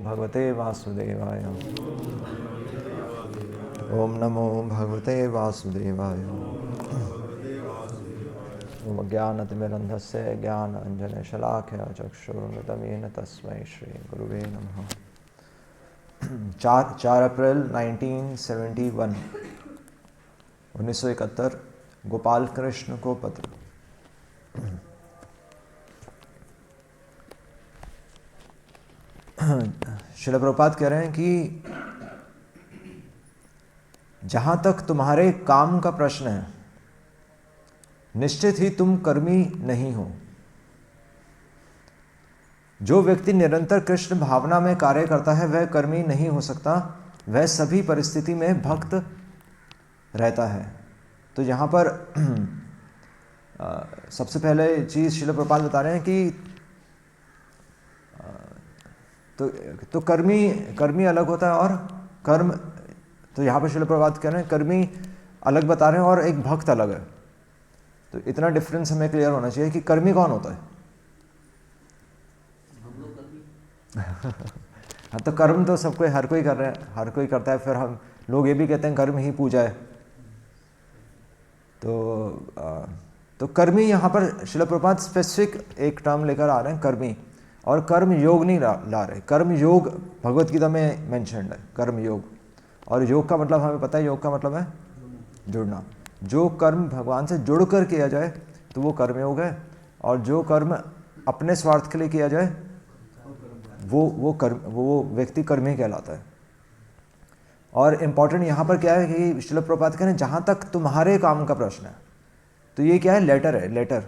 भगवते वासुदेवाय। ओम नमो भगवते वासुदेवाय। ओम ज्ञानतिमिरन्धस्य ज्ञानाञ्जनशलाकया चक्षुरुन्मिलितं येन तस्मै श्री गुरुवे नमः। 4 अप्रैल 1971 1971 गोपाल कृष्ण को पत्र। श्रील प्रभुपाद कह रहे हैं कि जहां तक तुम्हारे काम का प्रश्न है, निश्चित ही तुम कर्मी नहीं हो। जो व्यक्ति निरंतर कृष्ण भावना में कार्य करता है वह कर्मी नहीं हो सकता, वह सभी परिस्थिति में भक्त रहता है। तो यहाँ पर सबसे पहले चीज़ श्रील प्रभुपाद बता रहे हैं कि तो कर्मी अलग होता है और कर्म, तो यहाँ पर श्रील प्रभुपाद कह रहे हैं कर्मी अलग बता रहे हैं और एक भक्त अलग है। तो इतना डिफरेंस हमें क्लियर होना चाहिए कि कर्मी कौन होता है। हाँ, तो कर्म तो सबको हर कोई कर रहे हैं, हर कोई करता है। फिर हम लोग ये भी कहते हैं कर्म ही पूजा है। तो कर्मी यहाँ पर श्रील प्रभुपाद स्पेसिफिक एक टर्म लेकर आ रहे हैं, कर्मी। और कर्म योग नहीं ला रहे। कर्म योग भगवत गीता में मेंशन्ड है, कर्म योग। और योग का मतलब हमें पता है, योग का मतलब है जुड़ना। जो कर्म भगवान से जुड़कर किया जाए तो वो कर्मयोग है, और जो कर्म अपने स्वार्थ के लिए किया जाए वो व्यक्ति कर्मी कहलाता है। और इम्पॉर्टेंट यहाँ पर क्या है कि श्रील प्रभुपाद कह रहे हैं जहाँ तक तुम्हारे काम का प्रश्न है, तो ये क्या है, लेटर है, लेटर।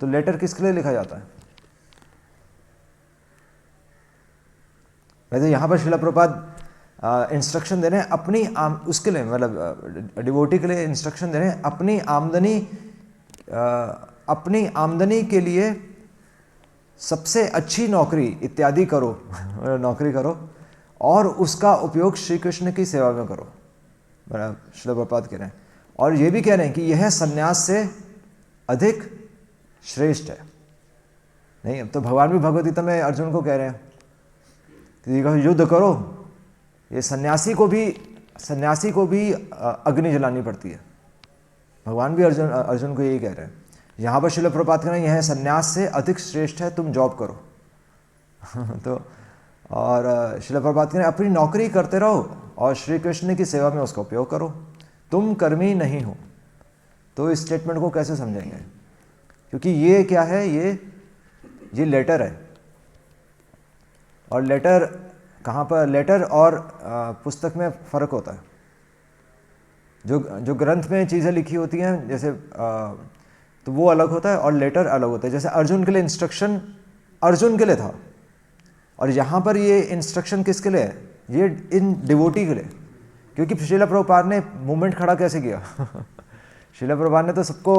तो लेटर किसके लिए लिखा जाता है? वैसे यहाँ पर श्रील प्रभुपाद इंस्ट्रक्शन दे रहे हैं अपनी उसके लिए, मतलब डिवोटी के लिए इंस्ट्रक्शन दे रहे हैं अपनी आमदनी के लिए सबसे अच्छी नौकरी इत्यादि करो नौकरी करो, और उसका उपयोग श्री कृष्ण की सेवा में करो। श्रील प्रभुपाद कह रहे हैं। और ये भी कह रहे हैं कि यह सन्यास से अधिक श्रेष्ठ है। नहीं, अब तो भगवान भी भगवद गीता में अर्जुन को कह रहे हैं कि युद्ध करो। ये सन्यासी को भी अग्नि जलानी पड़ती है। भगवान भी अर्जुन को यही कह रहे हैं। यहाँ पर श्रील प्रभुपाद कह रहे हैं यह सन्यास से अधिक श्रेष्ठ है, तुम जॉब करो। तो और श्रील प्रभुपाद कह रहे हैं अपनी नौकरी करते रहो और श्री कृष्ण की सेवा में उसका उपयोग करो, तुम कर्मी नहीं हो। तो इस स्टेटमेंट को कैसे समझेंगे? क्योंकि ये क्या है, ये लेटर है। और लेटर कहाँ पर, लेटर और पुस्तक में फ़र्क होता है। जो ग्रंथ में चीज़ें लिखी होती हैं जैसे तो वो अलग होता है और लेटर अलग होता है। जैसे अर्जुन के लिए इंस्ट्रक्शन अर्जुन के लिए था, और यहाँ पर ये इंस्ट्रक्शन किसके लिए है? ये इन डिवोटी के लिए। क्योंकि श्रील प्रभुपाद ने मूवमेंट खड़ा कैसे किया? श्रील प्रभुपाद ने तो सबको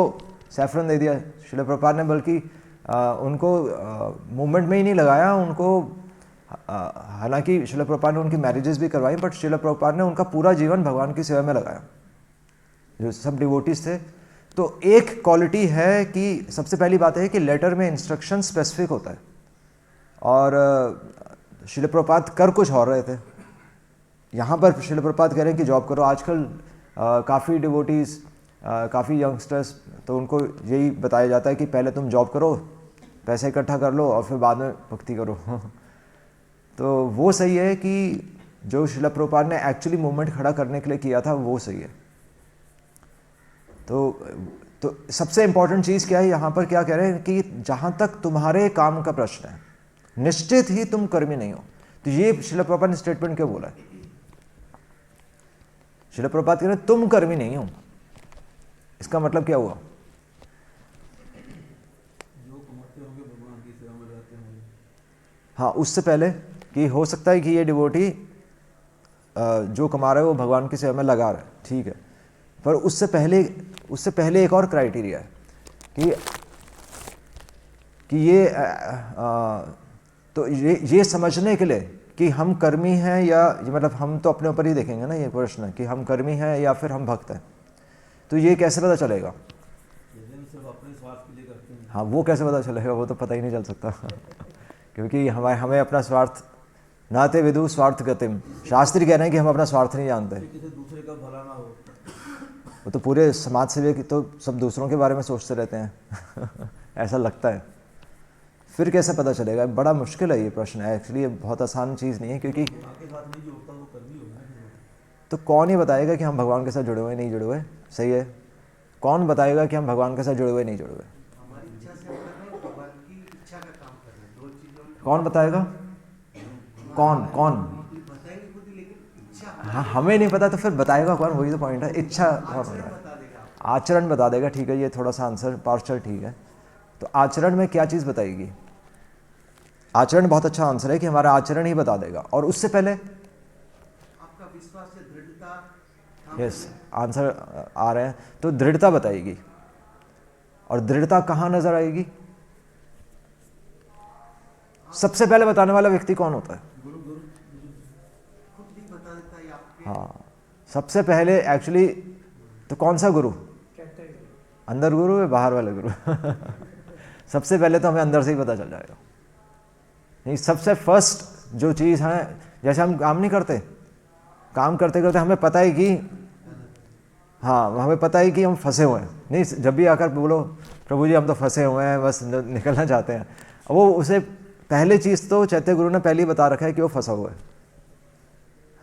सैफरन दे दिया। श्रील प्रभुपाद ने बल्कि उनको मूवमेंट में ही नहीं लगाया, उनको हालांकि श्रील प्रभुपाद ने उनकी मैरिजेस भी करवाई, बट श्रील प्रभुपाद ने उनका पूरा जीवन भगवान की सेवा में लगाया, जो सब डिवोटीज थे। तो एक क्वालिटी है कि सबसे पहली बात है कि लेटर में इंस्ट्रक्शन स्पेसिफिक होता है, और श्रील प्रभुपाद कर कुछ और रहे थे। यहाँ पर श्रील प्रभुपाद कह रहे हैं कि जॉब करो। आजकल काफ़ी डिवोटीज़, काफ़ी यंगस्टर्स, तो उनको यही बताया जाता है कि पहले तुम जॉब करो, पैसे इकट्ठा कर लो और फिर बाद में भक्ति करो। तो वो सही है कि जो श्रील प्रभुपाद ने एक्चुअली मूवमेंट खड़ा करने के लिए किया था वो सही है। तो सबसे इम्पॉर्टेंट चीज़ क्या है यहाँ पर, क्या कह रहे हैं कि जहाँ तक तुम्हारे काम का प्रश्न है, निश्चित ही तुम कर्मी नहीं हो। तो ये श्रील प्रभुपाद ने स्टेटमेंट क्यों बोला है? श्रील प्रभुपाद कह रहे हैं तुम कर्मी नहीं हो। इसका मतलब क्या हुआ? जो कमाते होंगे भगवान की सेवा में लगाते होंगे। हाँ, उससे पहले कि हो सकता है कि ये डिवोटी जो कमा रहा है वो भगवान की सेवा में लगा रहा है, ठीक है। पर उससे पहले एक और क्राइटेरिया है कि ये समझने के लिए कि हम कर्मी हैं या, मतलब हम तो अपने ऊपर ही देखेंगे ना ये प्रश्न कि हम कर्मी हैं या फिर हम भक्त हैं। तो ये कैसे पता चलेगा? हम सिर्फ अपने स्वार्थ के लिए करते हैं। हाँ, वो कैसे पता चलेगा? वो तो पता ही नहीं चल सकता क्योंकि हमें अपना स्वार्थ नाते विदु स्वार्थ गतिम। शास्त्री कह रहे हैं कि हम अपना स्वार्थ नहीं जानते। किसी दूसरे का भला ना हो। वो तो पूरे समाज सेवी की तो सब दूसरों के बारे में सोचते रहते हैं ऐसा लगता है। फिर कैसे पता चलेगा? बड़ा मुश्किल है ये प्रश्न। एक्चुअली ये बहुत आसान चीज़ नहीं है, क्योंकि आपके साथ नहीं जोड़ता वो कर्मी होगा ना। तो कौन ही बताएगा कि हम भगवान के साथ जुड़े हुए नहीं जुड़े हुए? सही है, कौन बताएगा कि हम भगवान के साथ जुड़े हुए नहीं जुड़े हुए? हमारी इच्छा से हम कर रहे हैं, भगवान की इच्छा का काम कर रहे हैं, दो चीजों में कौन बताएगा? कौन कौन? बताएंगे खुद ही, लेकिन इच्छा हाँ, हमें नहीं पता तो फिर बताएगा कौन? वही तो पॉइंट है। इच्छा कौन होता है? बता देगा। आचरण बता देगा। ठीक है, ये थोड़ा सा आंसर पार्शल ठीक है। तो आचरण में क्या चीज़ बताएगी? आचरण बहुत अच्छा आंसर है कि हमारा आचरण ही बता देगा। और उससे पहले आपका विश्वास से दृढ़ता। यस, आंसर आ रहे हैं। तो दृढ़ता बताएगी। और दृढ़ता कहाँ नजर आएगी? सबसे पहले बताने वाला व्यक्ति कौन होता है? खुद भी बता देता है आपके। हाँ, सबसे पहले एक्चुअली तो कौन सा गुरु? अंदर गुरु है बाहर वाला गुरु सबसे पहले तो हमें अंदर से ही पता चल जाएगा। नहीं, सबसे फर्स्ट जो चीज़ है, जैसे हम काम नहीं करते, काम करते करते हमें पता है कि हाँ, हमें पता है कि हम फंसे हुए हैं। नहीं, जब भी आकर बोलो प्रभु जी हम तो फंसे हुए हैं, बस निकलना चाहते हैं, वो उसे पहले चीज़ तो चैत्य गुरु ने पहले ही बता रखा है कि वो फंसा हुआ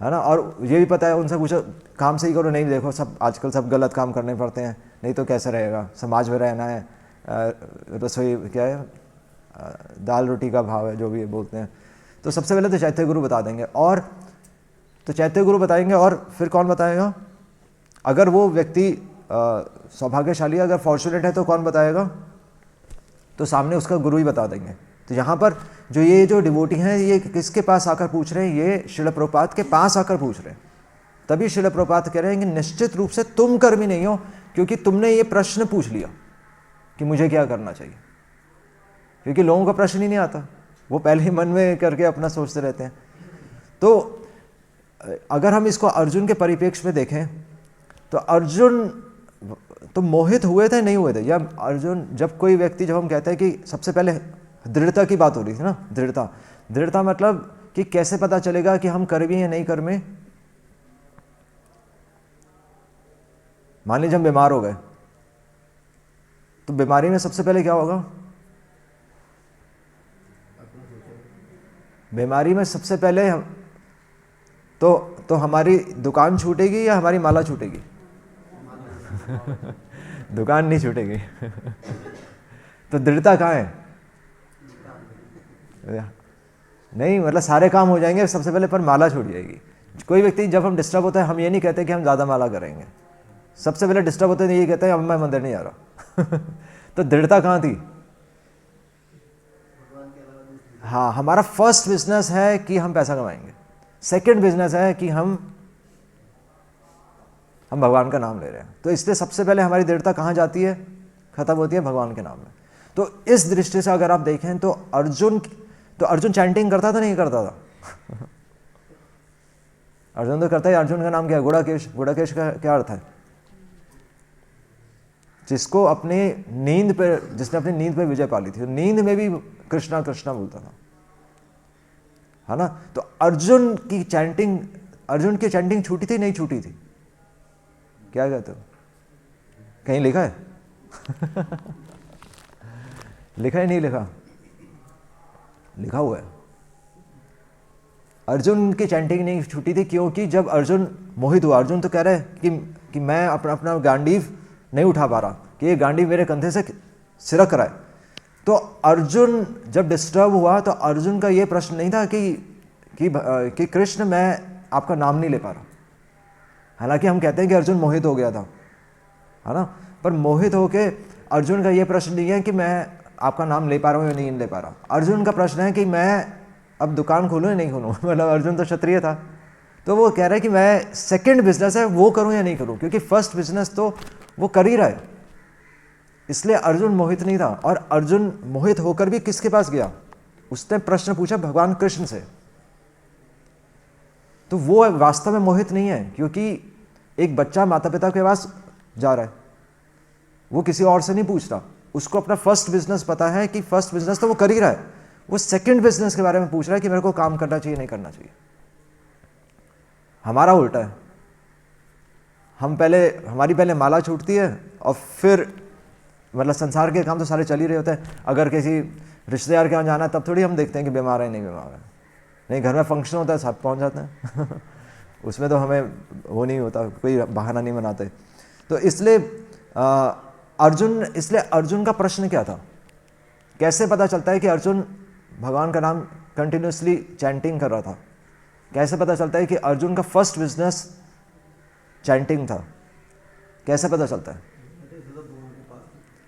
है ना। और ये भी पता है, उनसे पूछो काम सही करो, नहीं देखो सब आजकल सब गलत काम करने पड़ते हैं, नहीं तो कैसे रहेगा, समाज में रहना है, रसोई क्या है, दाल रोटी का भाव है, जो भी बोलते हैं। तो सबसे पहले तो चैत्य गुरु बता देंगे। और तो चैत्य गुरु बताएंगे, और फिर कौन बताएगा? अगर वो व्यक्ति सौभाग्यशाली, अगर फॉर्चुनेट है तो कौन बताएगा? तो सामने उसका गुरु ही बता देंगे। तो यहाँ पर जो डिवोटी हैं, ये किसके पास आकर पूछ रहे हैं? ये श्रील प्रभुपाद के पास आकर पूछ रहे हैं। तभी श्रील प्रभुपाद कह रहे हैं कि निश्चित रूप से तुम कर्मी नहीं हो, क्योंकि तुमने ये प्रश्न पूछ लिया कि मुझे क्या करना चाहिए। क्योंकि लोगों का प्रश्न ही नहीं आता, वो पहले ही मन में करके अपना सोचते रहते हैं। तो अगर हम इसको अर्जुन के परिप्रेक्ष्य में देखें, तो अर्जुन तो मोहित हुए थे नहीं हुए थे? या अर्जुन, जब कोई व्यक्ति, जब हम कहते हैं कि सबसे पहले दृढ़ता की बात हो रही थी ना, दृढ़ता मतलब कि कैसे पता चलेगा कि हम कर्मी या नहीं कर्मी। मान लीजिए हम बीमार हो गए, तो बीमारी में सबसे पहले क्या होगा? बीमारी में सबसे पहले हम तो हमारी दुकान छूटेगी या हमारी माला छूटेगी? दुकान नहीं छूटेगी तो दृढ़ता कहाँ है? नहीं, मतलब सारे काम हो जाएंगे सबसे पहले, पर माला छूट जाएगी। कोई व्यक्ति जब हम डिस्टर्ब होता है, हम ये नहीं कहते कि हम ज़्यादा माला करेंगे, सबसे पहले डिस्टर्ब होते हैं ये कहते हैं अब मैं मंदिर नहीं आ रहा तो दृढ़ता कहाँ थी? हाँ, हमारा फर्स्ट बिजनेस है कि हम पैसा कमाएंगे, सेकंड बिजनेस है कि हम भगवान का नाम ले रहे हैं। तो इसलिए सबसे पहले हमारी दृढ़ता कहाँ जाती है? खत्म होती है भगवान के नाम में। तो इस दृष्टि से अगर आप देखें तो अर्जुन चैंटिंग करता था नहीं करता था अर्जुन तो करता है। अर्जुन का नाम क्या है? गुड़ाकेश का क्या अर्थ है? जिसने अपनी नींद पे विजय पाली थी, नींद में भी कृष्णा कृष्णा बोलता था, है ना। तो अर्जुन की चैंटिंग छूटी थी नहीं छूटी थी? क्या कहते हो? कहीं लिखा है लिखा है नहीं लिखा? लिखा हुआ है। अर्जुन की चैंटिंग नहीं छूटी थी, क्योंकि जब अर्जुन मोहित हुआ, अर्जुन तो कह रहा है कि मैं अपना गांडीव नहीं उठा पा रहा, कि ये गांडीव मेरे कंधे से सिरक रहा है। तो अर्जुन जब डिस्टर्ब हुआ, तो अर्जुन का ये प्रश्न नहीं था कि कृष्ण मैं आपका नाम नहीं ले पा रहा। हालांकि हम कहते हैं कि अर्जुन मोहित हो गया था, है ना, पर मोहित होके अर्जुन का ये प्रश्न नहीं है कि मैं आपका नाम ले पा रहा हूँ या नहीं ले पा रहा। अर्जुन का प्रश्न है कि मैं अब दुकान खोलूँ या नहीं खोलूँ मतलब अर्जुन तो क्षत्रिय था, तो वो कह रहा है कि मैं सेकंड बिजनेस है वो करूँ या नहीं करूँ, क्योंकि फर्स्ट बिजनेस तो वो कर ही रहा है। इसलिए अर्जुन मोहित नहीं था। और अर्जुन मोहित होकर भी किसके पास गया? उसने प्रश्न पूछा भगवान कृष्ण से। तो वो वास्तव में मोहित नहीं है, क्योंकि एक बच्चा माता पिता के पास जा रहा है, वो किसी और से नहीं पूछ रहा। उसको अपना फर्स्ट बिजनेस पता है कि फर्स्ट बिजनेस तो वो कर ही रहा है, वो सेकंड बिजनेस के बारे में पूछ रहा है कि मेरे को काम करना चाहिए नहीं करना चाहिए। हमारा उल्टा है, हमारी पहले माला छूटती है और फिर मतलब संसार के काम तो सारे चल ही रहे होते हैं। अगर किसी रिश्तेदार के यहाँ जाना है तब थोड़ी हम देखते हैं कि बीमार है नहीं बीमार है, नहीं घर में फंक्शन होता है सब पहुँच जाते हैं उसमें तो हमें वो नहीं होता, कोई बहाना नहीं बनाते। तो इसलिए अर्जुन का प्रश्न क्या था, कैसे पता चलता है कि अर्जुन भगवान का नाम कंटिन्यूसली चैंटिंग कर रहा था? कैसे पता चलता है कि अर्जुन का फर्स्ट बिजनेस चैंटिंग था? कैसे पता चलता है?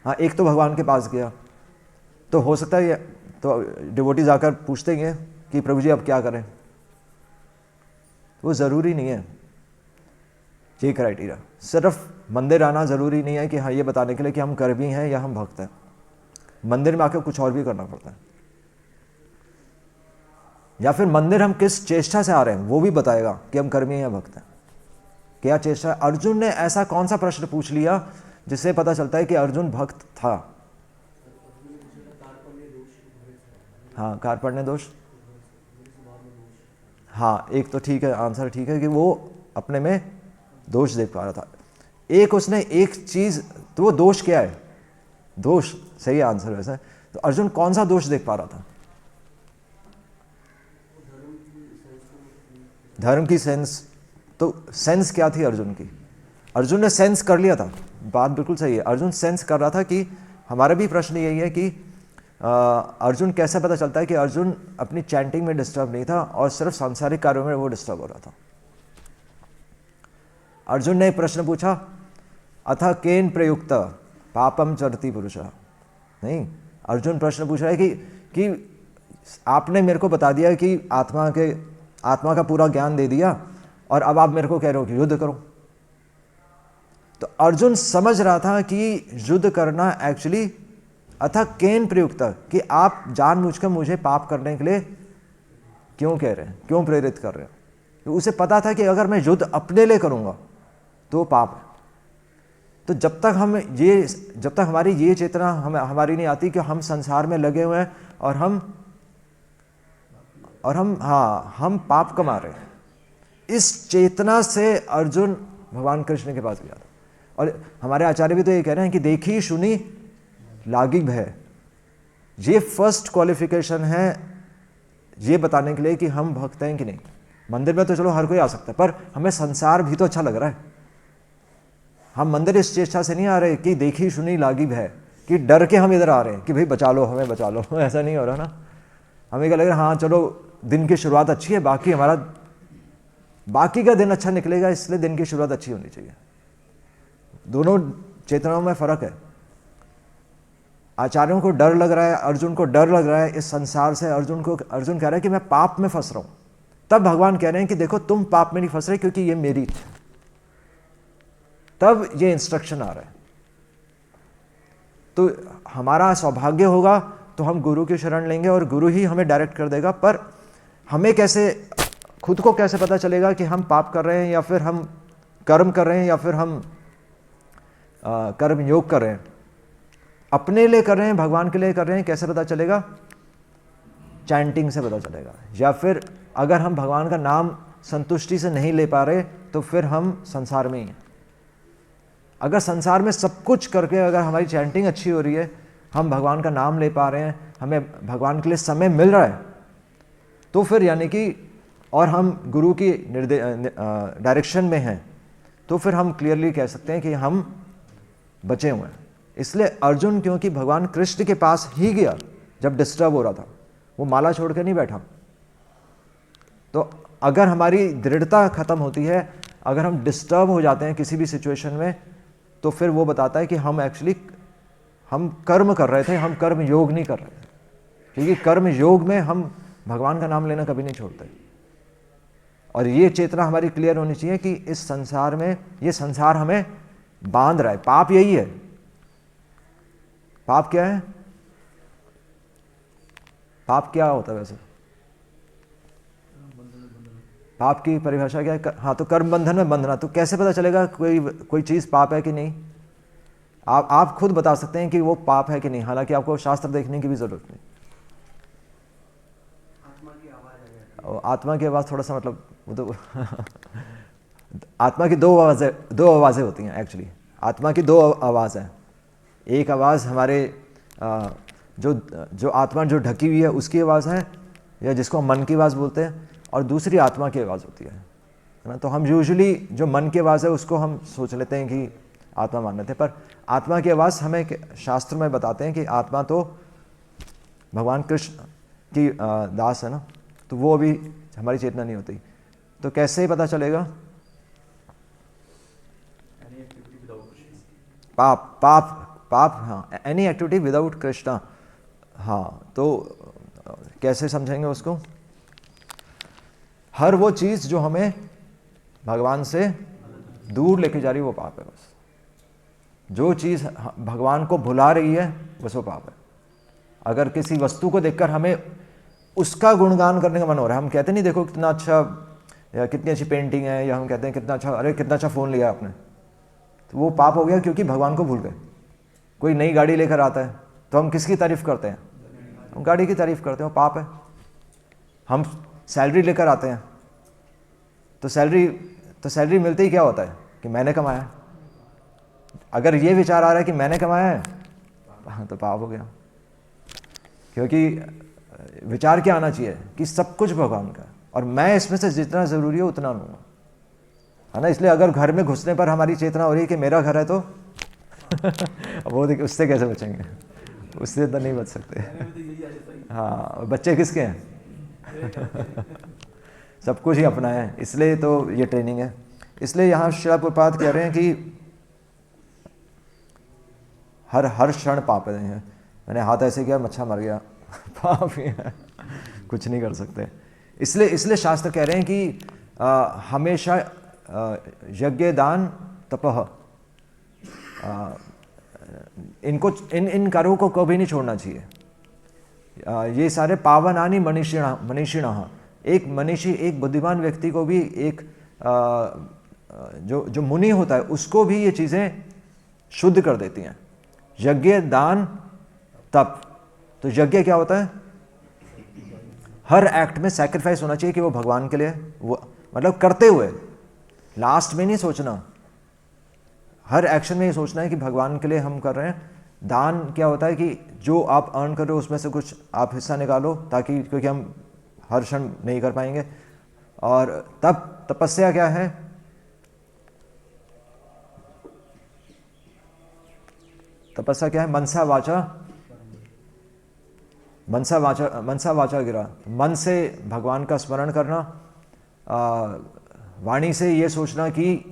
हाँ, एक तो भगवान के पास गया, तो हो सकता है तो डिवोटीज आकर पूछते हैं कि प्रभु जी अब क्या करें। वो ज़रूरी नहीं है ये क्राइटेरिया, सिर्फ मंदिर आना ज़रूरी नहीं है कि हाँ ये बताने के लिए कि हम कर्मी हैं या हम भक्त हैं। मंदिर में आकर कुछ और भी करना पड़ता है, या फिर मंदिर हम किस चेष्टा से आ रहे हैं वो भी बताएगा कि हम कर्मी हैं या भक्त हैं। क्या चेष्टा? अर्जुन ने ऐसा कौन सा प्रश्न पूछ लिया जिससे पता चलता है कि अर्जुन भक्त था? हाँ, कार्पण्य दोष। हाँ, एक तो ठीक है, आंसर ठीक है कि वो अपने में दोष देख पा रहा था। एक उसने एक चीज, तो वो दोष क्या है? दोष सही आंसर वैसे। तो अर्जुन कौन सा दोष देख पा रहा था? धर्म की सेंस। तो सेंस क्या थी अर्जुन की? अर्जुन ने सेंस कर लिया था, बात बिल्कुल सही है। अर्जुन सेंस कर रहा था कि हमारा भी प्रश्न यही है कि अर्जुन कैसे पता चलता है कि अर्जुन अपनी चैंटिंग में डिस्टर्ब नहीं था और सिर्फ सांसारिक कार्यों में वो डिस्टर्ब हो रहा था। अर्जुन ने एक प्रश्न पूछा, अथ केन प्रयुक्त पापम चरति पुरुष? नहीं, अर्जुन प्रश्न पूछ रहा है कि आपने मेरे को बता दिया कि आत्मा का पूरा ज्ञान दे दिया और अब आप मेरे को कह रहे हो कि युद्ध करो। तो अर्जुन समझ रहा था कि युद्ध करना एक्चुअली अथा केन प्रयुक्त, कि आप जानबूझकर मुझे पाप करने के लिए क्यों कह रहे हैं, क्यों प्रेरित कर रहे हैं। तो उसे पता था कि अगर मैं युद्ध अपने लिए करूंगा तो पाप है। तो जब तक हमारी ये चेतना हमारी नहीं आती कि हम संसार में लगे हुए हैं और हम पाप कमा रहे हैं, इस चेतना से अर्जुन भगवान कृष्ण के पास गया था। और हमारे आचार्य भी तो ये कह रहे हैं कि देखी सुनी लागी भय। ये फर्स्ट क्वालिफिकेशन है ये बताने के लिए कि हम भक्त हैं कि नहीं। मंदिर में तो चलो हर कोई आ सकता है, पर हमें संसार भी तो अच्छा लग रहा है। हम मंदिर इस चेष्टा से नहीं आ रहे कि देखी सुनी लागी भय, कि डर के हम इधर आ रहे हैं कि भाई बचा लो हमें, बचा लो। ऐसा नहीं हो रहा ना। हमें क्या लग रहा है, हाँ चलो दिन की शुरुआत अच्छी है, बाकी का दिन अच्छा निकलेगा, इसलिए दिन की शुरुआत अच्छी होनी चाहिए। दोनों चेतनाओं में फर्क है। आचार्यों को डर लग रहा है, अर्जुन को डर लग रहा है इस संसार से। अर्जुन कह रहा है कि मैं पाप में फंस रहा हूं। तब भगवान कह रहे हैं कि देखो तुम पाप में नहीं फंस रहे क्योंकि ये मेरी इच्छा। तब ये इंस्ट्रक्शन आ रहा है। तो हमारा सौभाग्य होगा तो हम गुरु की शरण लेंगे और गुरु ही हमें डायरेक्ट कर देगा। पर हमें खुद को कैसे पता चलेगा कि हम पाप कर रहे हैं या फिर हम कर्म कर रहे हैं या फिर हम कर्म योग कर रहे हैं? अपने लिए कर रहे हैं, भगवान के लिए कर रहे हैं, कैसे पता चलेगा? चैंटिंग से पता चलेगा। या फिर अगर हम भगवान का नाम संतुष्टि से नहीं ले पा रहे तो फिर हम संसार में ही हैं। अगर संसार में सब कुछ करके अगर हमारी चैंटिंग अच्छी हो रही है, हम भगवान का नाम ले पा रहे हैं, हमें भगवान के लिए समय मिल रहा है, तो फिर यानी कि और हम गुरु की डायरेक्शन में हैं, तो फिर हम क्लियरली कह सकते हैं कि हम बचे हुए हैं। इसलिए अर्जुन क्योंकि भगवान कृष्ण के पास ही गया जब डिस्टर्ब हो रहा था, वो माला छोड़ के नहीं बैठा। तो अगर हमारी दृढ़ता खत्म होती है, अगर हम डिस्टर्ब हो जाते हैं किसी भी सिचुएशन में, तो फिर वो बताता है कि हम कर्म कर रहे थे, हम कर्म योग नहीं कर रहे थे। क्योंकि कर्म योग में हम भगवान का नाम लेना कभी नहीं छोड़ते। और ये चेतना हमारी क्लियर होनी चाहिए कि इस संसार में, ये संसार हमें बांध रहा है। पाप यही है। पाप क्या है? पाप क्या होता है वैसे? पाप की परिभाषा क्या है? हाँ, तो कर्म बंधन में बंधना। तो कैसे पता चलेगा कोई चीज पाप है कि नहीं? आप खुद बता सकते हैं कि वो पाप है कि नहीं, हालांकि आपको शास्त्र देखने की भी जरूरत नहीं। और आत्मा की आवाज़ थोड़ा सा मतलब वो तो आत्मा की दो आवाज़ें होती हैं एक्चुअली। आत्मा की दो आवाज़ है। एक आवाज़ हमारे जो आत्मा जो ढकी हुई है उसकी आवाज़ है, या जिसको हम मन की आवाज़ बोलते हैं, और दूसरी आत्मा की आवाज़ होती है ना। तो हम यूजुअली जो मन की आवाज़ है उसको हम सोच लेते हैं कि आत्मा मान लेते हैं, पर आत्मा की आवाज़ हमें शास्त्र में बताते हैं कि आत्मा तो भगवान कृष्ण की दास है ना, तो वो अभी हमारी चेतना नहीं होती। तो कैसे पता चलेगा? पाप पाप पाप, हाँ, एनी एक्टिविटी विदाउट कृष्णा। हाँ, तो कैसे समझेंगे उसको? हर वो चीज़ जो हमें भगवान से दूर लेके जा रही है वो पाप है। बस जो चीज़ भगवान को भुला रही है बस वो पाप है। अगर किसी वस्तु को देखकर हमें उसका गुणगान करने का मन हो रहा है, हम कहते नहीं देखो कितना अच्छा, या कितनी अच्छी पेंटिंग है, या हम कहते हैं कितना अच्छा, अरे कितना अच्छा फ़ोन लिया आपने, तो वो पाप हो गया क्योंकि भगवान को भूल गए। कोई नई गाड़ी लेकर आता है तो हम किसकी तारीफ़ करते हैं? हम गाड़ी की तारीफ़ करते हैं, वो पाप है। हम सैलरी लेकर आते हैं तो सैलरी मिलते ही क्या होता है कि मैंने कमाया। अगर ये विचार आ रहा है कि मैंने कमाया है, हाँ, तो पाप हो गया। क्योंकि विचार क्या आना चाहिए कि सब कुछ भगवान का है और मैं इसमें से जितना ज़रूरी है उतना लूँगा, है ना। इसलिए अगर घर में घुसने पर हमारी चेतना हो रही है कि मेरा घर है, तो वो देखिए उससे कैसे बचेंगे? उससे तो नहीं बच सकते। हाँ, बच्चे किसके हैं? सब कुछ ही अपना है, इसलिए तो ये ट्रेनिंग है। इसलिए यहाँ श्रील प्रभुपाद कह रहे हैं कि हर क्षण पाप है। मैंने हाथ ऐसे किया, मच्छा मर गया, पाप ही है, कुछ नहीं कर सकते। इसलिए शास्त्र कह रहे हैं कि हमेशा यज्ञ दान तपह, इन कार्यों को कभी नहीं छोड़ना चाहिए। ये सारे पावनानि मनीषिणः, एक मनीषी, एक बुद्धिमान व्यक्ति को भी, एक जो मुनि होता है उसको भी ये चीज़ें शुद्ध कर देती हैं। यज्ञ दान तप, तो यज्ञ क्या होता है? हर एक्ट में सैक्रिफाइस होना चाहिए कि वो भगवान के लिए, वो मतलब करते हुए लास्ट में नहीं सोचना, हर एक्शन में ये सोचना है कि भगवान के लिए हम कर रहे हैं। दान क्या होता है कि जो आप अर्न कर रहे हो उसमें से कुछ आप हिस्सा निकालो, ताकि, क्योंकि हम हर क्षण नहीं कर पाएंगे। और तब तपस्या क्या है? तपस्या क्या है? मनसा वाचा गिरा, मन से भगवान का स्मरण करना, वाणी से ये सोचना कि,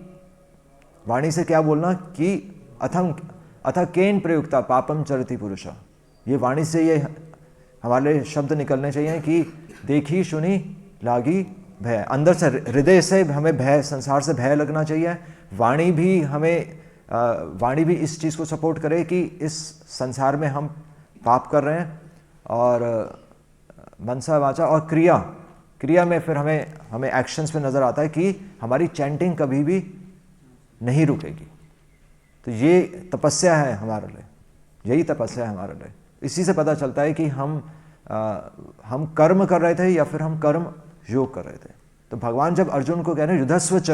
वाणी से क्या बोलना कि अथ केन प्रयुक्ता पापम चरति पुरुषा। ये वाणी से ये हमारे शब्द निकलने चाहिए कि देखी सुनी लागी भय। अंदर से, हृदय से हमें भय, संसार से भय लगना चाहिए। वाणी भी इस चीज़ को सपोर्ट करे कि इस संसार में हम पाप कर रहे हैं। और मनसा वाचा और क्रिया में फिर हमें एक्शंस पे नज़र आता है कि हमारी चैंटिंग कभी भी नहीं रुकेगी। तो ये तपस्या है हमारे लिए, यही तपस्या है हमारे लिए। इसी से पता चलता है कि हम कर्म कर रहे थे या फिर हम कर्म योग कर रहे थे। तो भगवान जब अर्जुन को कह रहे हैं युद्धस्व च,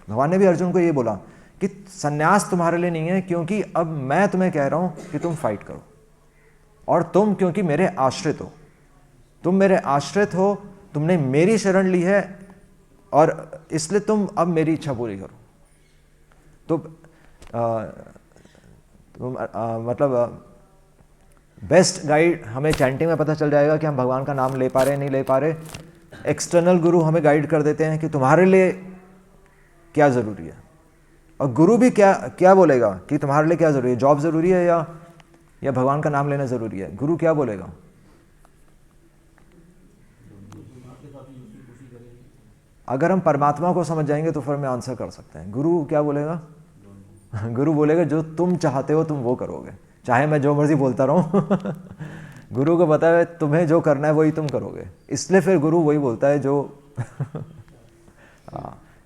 भगवान ने भी अर्जुन को ये बोला कि संन्यास तुम्हारे लिए नहीं है, क्योंकि अब मैं तुम्हें कह रहा हूँ कि तुम फाइट करो, और तुम क्योंकि मेरे आश्रित हो, तुम मेरे आश्रित हो, तुमने मेरी शरण ली है, और इसलिए तुम अब मेरी इच्छा पूरी करो। तो मतलब बेस्ट गाइड हमें चैंटिंग में पता चल जाएगा कि हम भगवान का नाम ले पा रहे हैं नहीं ले पा रहे। एक्सटर्नल गुरु हमें गाइड कर देते हैं कि तुम्हारे लिए क्या ज़रूरी है, और गुरु भी क्या बोलेगा कि तुम्हारे लिए क्या ज़रूरी है, जॉब ज़रूरी है या भगवान का नाम लेना ज़रूरी है। गुरु क्या बोलेगा? अगर हम परमात्मा को समझ जाएंगे तो फिर हम आंसर कर सकते हैं। गुरु क्या बोलेगा? गुरु बोलेगा जो तुम चाहते हो तुम वो करोगे, चाहे मैं जो मर्जी बोलता रहूं। गुरु को पता है तुम्हें जो करना है वही तुम करोगे, इसलिए फिर गुरु वही बोलता है जो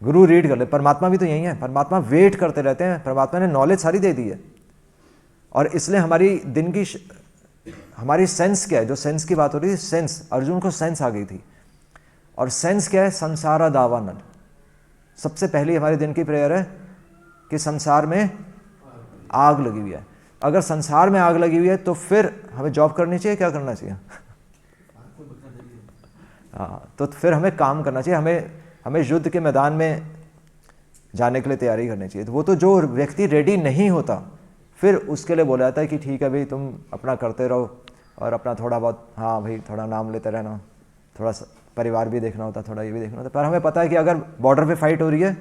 गुरु रीड कर ले। परमात्मा भी तो यही है, परमात्मा वेट करते रहते हैं, परमात्मा ने नॉलेज सारी दे दी है। और इसलिए हमारी दिन की हमारी सेंस क्या है, जो सेंस की बात हो रही थी, सेंस, अर्जुन को सेंस आ गई थी। और सेंस क्या है? संसारा दावानल। सबसे पहली हमारे दिन की प्रेयर है कि संसार में आग लगी हुई है। अगर संसार में आग लगी हुई है तो फिर हमें जॉब करनी चाहिए, क्या करना चाहिए? हाँ, तो फिर हमें काम करना चाहिए, हमें युद्ध के मैदान में जाने के लिए तैयारी करनी चाहिए। तो वो तो जो व्यक्ति रेडी नहीं होता, फिर उसके लिए बोला जाता है कि ठीक है भाई, तुम अपना करते रहो और अपना थोड़ा बहुत, हाँ भाई, थोड़ा नाम लेते रहना, थोड़ा परिवार भी देखना होता, थोड़ा ये भी देखना होता। पर हमें पता है कि अगर बॉर्डर पे फाइट हो रही है,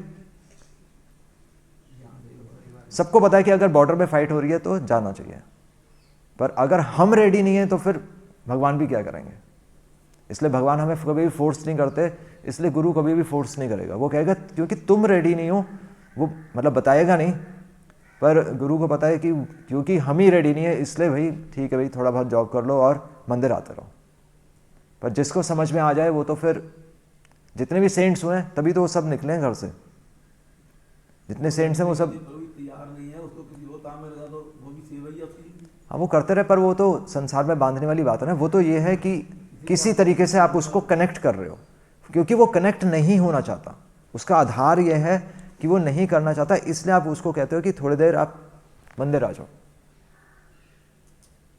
सबको पता है कि अगर बॉर्डर पे फाइट हो रही है तो जाना चाहिए। पर अगर हम रेडी नहीं है तो फिर भगवान भी क्या करेंगे? इसलिए भगवान हमें कभी भी फोर्स नहीं करते, इसलिए गुरु कभी भी फोर्स नहीं करेगा। वो कहेगा क्योंकि तुम रेडी नहीं हो, वो मतलब बताएगा नहीं, पर गुरु को पता है कि क्योंकि हम ही रेडी नहीं है, इसलिए भाई ठीक है भाई, थोड़ा बहुत जॉब कर लो और मंदिर आते रहो। पर जिसको समझ में आ जाए वो तो फिर, जितने भी सेंट्स हुए हैं तभी तो वो सब निकले हैं घर से, जितने सेंट्स हैं वो सब तैयार नहीं है, उसको किसी और काम में लगा तो वो भी सेवा ही उसकी। हाँ, वो करते रहे, पर वो तो संसार में बांधने वाली बात है ना। वो तो ये है कि किसी तरीके से आप उसको कनेक्ट कर रहे हो, क्योंकि वो कनेक्ट नहीं होना चाहता। उसका आधार ये है कि वो नहीं करना चाहता, इसलिए आप उसको कहते हो कि थोड़ी देर आप मंदिर आ जाओ।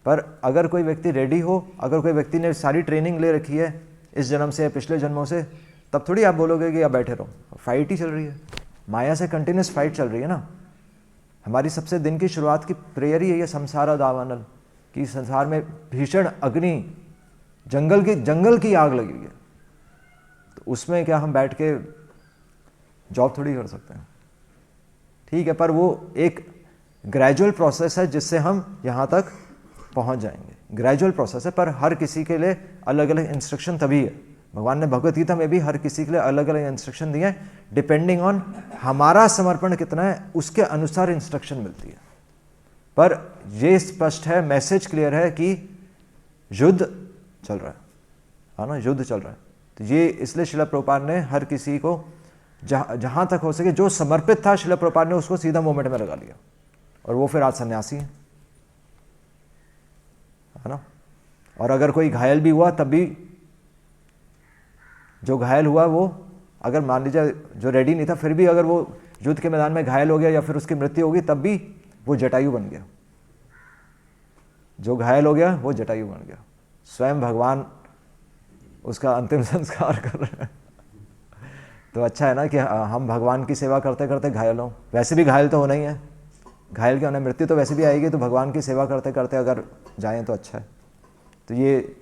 पर अगर कोई व्यक्ति रेडी हो, अगर कोई व्यक्ति ने सारी ट्रेनिंग ले रखी है इस जन्म से या पिछले जन्मों से, तब थोड़ी आप बोलोगे कि आप बैठे रहो। फाइट ही चल रही है, माया से कंटिन्यूस फाइट चल रही है ना। हमारी सबसे दिन की शुरुआत की प्रेयर ही है ये संसारा दावानल, कि संसार में भीषण अग्नि, जंगल की आग लगी हुई है, तो उसमें क्या हम बैठ के जॉब थोड़ी कर सकते हैं? ठीक है, पर वो एक ग्रेजुअल प्रोसेस है जिससे हम यहाँ तक पहुँच जाएंगे। ग्रेजुअल प्रोसेस है, पर हर किसी के लिए अलग अलग इंस्ट्रक्शन तभी है। भगवान ने भगवत गीता में भी हर किसी के लिए अलग अलग इंस्ट्रक्शन दिए हैं, डिपेंडिंग ऑन हमारा समर्पण कितना है उसके अनुसार इंस्ट्रक्शन मिलती है। पर ये स्पष्ट है, मैसेज क्लियर है कि युद्ध चल रहा है ना, युद्ध चल रहा है। तो ये इसलिए शिला प्रभुपाद ने हर किसी को जहाँ तक हो सके, जो समर्पित था शिला प्रभुपाद ने उसको सीधा मूवमेंट में लगा लिया, और वो फिर आज सन्यासी है ना। और अगर कोई घायल भी हुआ तब भी, जो घायल हुआ वो, अगर मान लीजिए जो रेडी नहीं था, फिर भी अगर वो युद्ध के मैदान में घायल हो गया या फिर उसकी मृत्यु होगी, तब भी वो जटायु बन गया। जो घायल हो गया वो जटायु बन गया, स्वयं भगवान उसका अंतिम संस्कार कर रहे हैं। तो अच्छा है ना कि हम भगवान की सेवा करते करते घायल हों। वैसे भी घायल तो होना ही है, घायल के होना, मृत्यु तो वैसे भी आएगी, तो भगवान की सेवा करते करते अगर जाएं तो अच्छा है। तो ये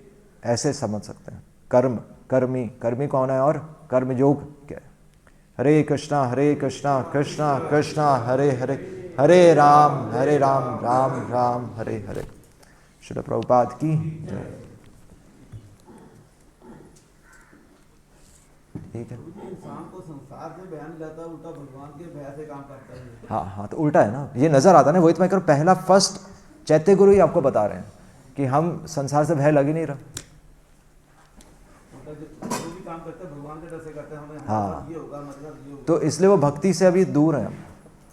ऐसे समझ सकते हैं। कर्मी कौन है और कर्म योग क्या है? हरे कृष्णा कृष्णा कृष्णा हरे हरे, हरे राम राम राम हरे हरे। श्रील प्रभुपाद की जय। ठीक है, इंसान को संसार से बयान लाता है, उल्टा भगवान के भय से काम करता है। हाँ, तो उल्टा है ना, ये नजर आता है ना। वही तो मैं करूँ, पहला फर्स्ट चैत्य गुरु ही आपको बता रहे हैं कि हम संसार से भय लग ही नहीं रहा। जो भी काम करते हैं भगवान के डर से करते हैं, हमें हाँ, ये होगा, मतलब ये होगा। तो इसलिए वो भक्ति से अभी दूर है।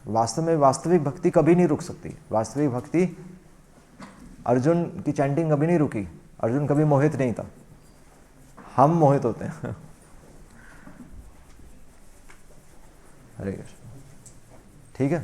वास्तव में वास्तविक भक्ति कभी नहीं रुक सकती। वास्तविक भक्ति, अर्जुन की चैंटिंग कभी नहीं रुकी, अर्जुन कभी मोहित नहीं था, हम मोहित होते हैं। हरे कृष्ण। ठीक है।